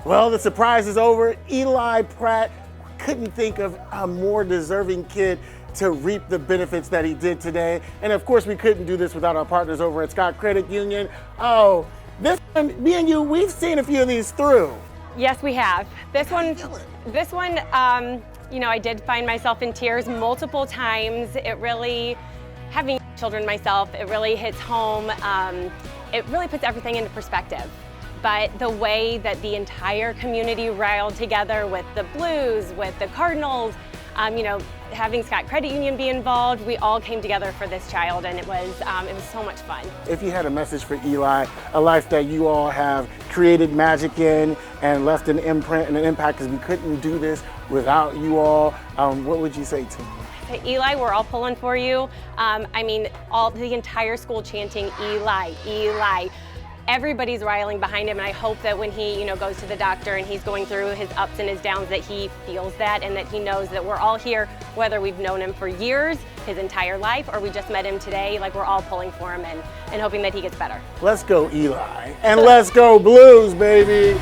Well, the surprise is over. Eli Pratt couldn't think of a more deserving kid to reap the benefits that he did today. And of course, we couldn't do this without our partners over at Scott Credit Union. Oh, this one, me and you, we've seen a few of these through. Yes, we have. This one, you know, I did find myself in tears multiple times. It really, having children myself, it really hits home. It really puts everything into perspective. But the way that the entire community rallied together with the Blues, with the Cardinals, you know, having Scott Credit Union be involved, we all came together for this child, and it was so much fun. If you had a message for Eli, a life that you all have created magic in and left an imprint and an impact, because we couldn't do this without you all, what would you say to him? Eli, we're all pulling for you. I mean, the entire school chanting Eli, Eli. Everybody's riling behind him, and I hope that when he, you know, goes to the doctor and he's going through his ups and his downs, that he feels that and that he knows that we're all here, whether we've known him for years, his entire life, or we just met him today. Like, we're all pulling for him and hoping that he gets better. Let's go, Eli, and let's go Blues, baby.